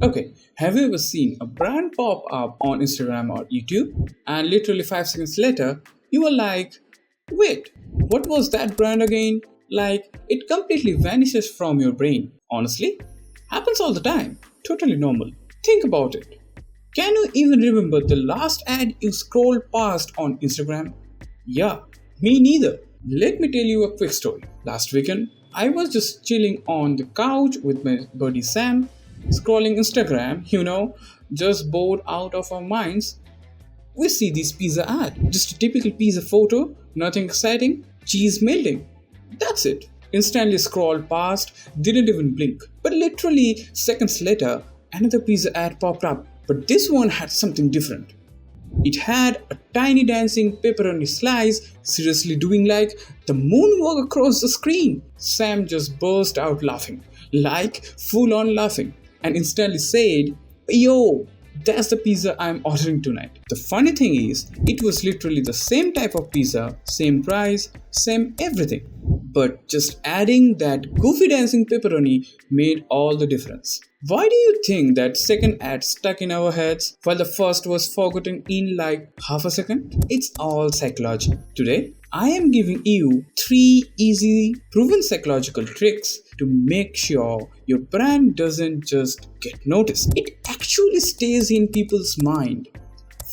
Okay, have you ever seen a brand pop up on Instagram or YouTube and literally 5 seconds later you were like, wait, what was that brand again? Like, it completely vanishes from your brain. Honestly, happens all the time. Totally normal. Think about it. Can you even remember the last ad you scrolled past on Instagram? Yeah, me neither. Let me tell you a quick story. Last weekend, I was just chilling on the couch with my buddy Sam, scrolling Instagram, just bored out of our minds. We see this pizza ad, just a typical pizza photo, nothing exciting, cheese melting. That's it. Instantly scrolled past, didn't even blink. But literally seconds later, another pizza ad popped up. But this one had something different. It had a tiny dancing pepperoni slice, seriously doing like the moonwalk across the screen. Sam just burst out laughing, like full on laughing, and instantly said, Yo, that's the pizza I'm ordering tonight. The funny thing is, it was literally the same type of pizza, same price, same everything. But just adding that goofy dancing pepperoni made all the difference. Why do you think that second ad stuck in our heads while the first was forgotten in like half a second? It's all psychology. Today, I am giving you 3 easy, proven psychological tricks to make sure your brand doesn't just get noticed. It actually stays in people's mind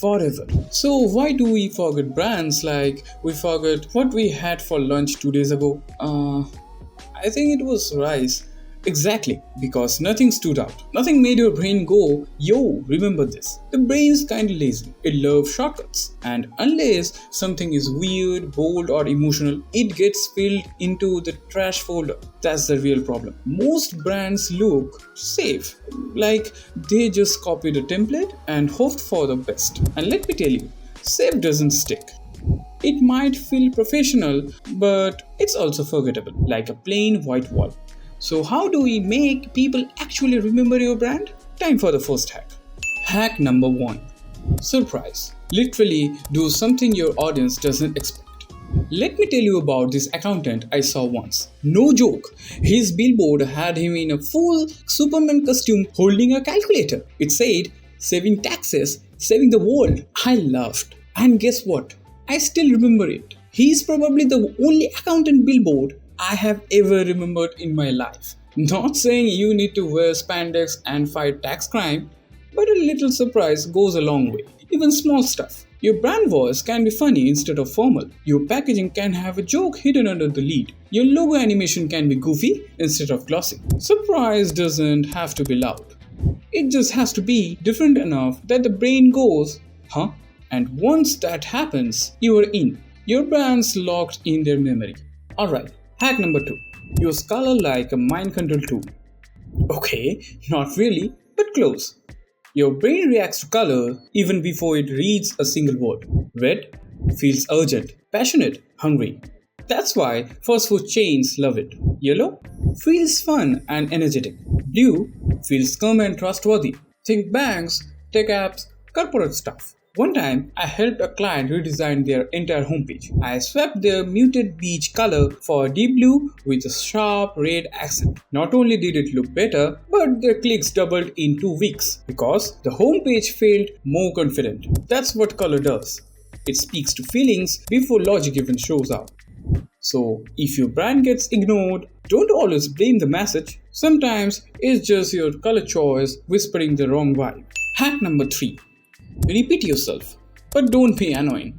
forever. So why do we forget brands like we forgot what we had for lunch 2 days ago? I think it was rice. Exactly, because nothing stood out. Nothing made your brain go, yo, remember this. The brain's kinda lazy. It loves shortcuts. And unless something is weird, bold, or emotional, it gets filled into the trash folder. That's the real problem. Most brands look safe, like they just copied a template and hoped for the best. And let me tell you, safe doesn't stick. It might feel professional, but it's also forgettable, like a plain white wall. So, how do we make people actually remember your brand? Time for the first hack. Hack number 1, surprise. Literally, do something your audience doesn't expect. Let me tell you about this accountant I saw once. No joke, his billboard had him in a full Superman costume holding a calculator. It said, saving taxes, saving the world. I laughed. And guess what? I still remember it. He's probably the only accountant billboard I have ever remembered in my life. Not saying you need to wear spandex and fight tax crime, but a little surprise goes a long way. Even small stuff. Your brand voice can be funny instead of formal. Your packaging can have a joke hidden under the lid. Your logo animation can be goofy instead of glossy. Surprise doesn't have to be loud. It just has to be different enough that the brain goes, huh? And once that happens, you are in. Your brand's locked in their memory. Alright. Hack number 2. Use color like a mind control tool. Okay, not really, but close. Your brain reacts to color even before it reads a single word. Red feels urgent, passionate, hungry. That's why fast food chains love it. Yellow feels fun and energetic. Blue feels calm and trustworthy. Think banks, tech apps, corporate stuff. One time, I helped a client redesign their entire homepage. I swapped their muted beige color for deep blue with a sharp red accent. Not only did it look better, but their clicks doubled in 2 weeks because the homepage felt more confident. That's what color does. It speaks to feelings before logic even shows up. So, if your brand gets ignored, don't always blame the message. Sometimes it's just your color choice whispering the wrong vibe. Hack number 3. Repeat yourself, but don't be annoying.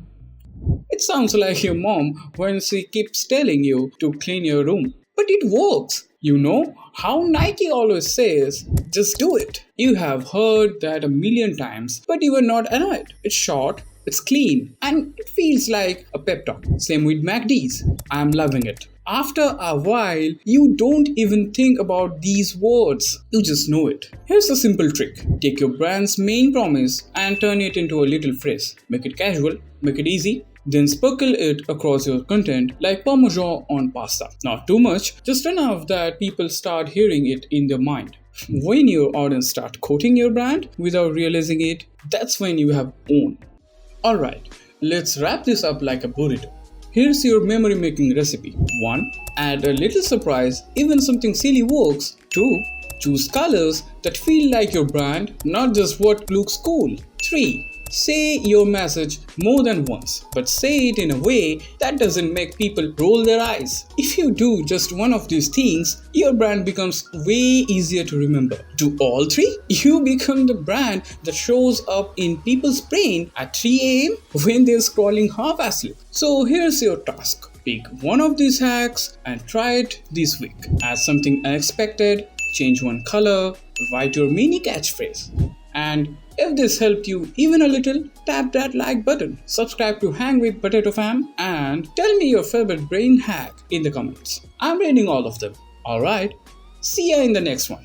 It sounds like your mom when she keeps telling you to clean your room. But it works. You know how Nike always says, just do it. You have heard that a million times, but you are not annoyed. It's short, it's clean, and it feels like a pep talk. Same with MacD's. I'm loving it. After a while, you don't even think about these words, you just know it. Here's a simple trick. Take your brand's main promise and turn it into a little phrase. Make it casual, make it easy, then sprinkle it across your content like Parmesan on pasta. Not too much, just enough that people start hearing it in their mind. When your audience start quoting your brand without realizing it, that's when you have owned. Alright, let's wrap this up like a burrito. Here's your memory making recipe. 1. Add a little surprise, even something silly works. 2. Choose colors that feel like your brand, not just what looks cool. 3. Say your message more than once, but say it in a way that doesn't make people roll their eyes. If you do just one of these things, your brand becomes way easier to remember. Do all three? You become the brand that shows up in people's brain at 3 a.m. when they're scrolling half asleep. So here's your task. Pick one of these hacks and try it this week. Add something unexpected, change one color, write your mini catchphrase. And if this helped you even a little, tap that like button, subscribe to Hang with Potato Fam, and tell me your favorite brain hack in the comments. I'm reading all of them. Alright, see ya in the next one.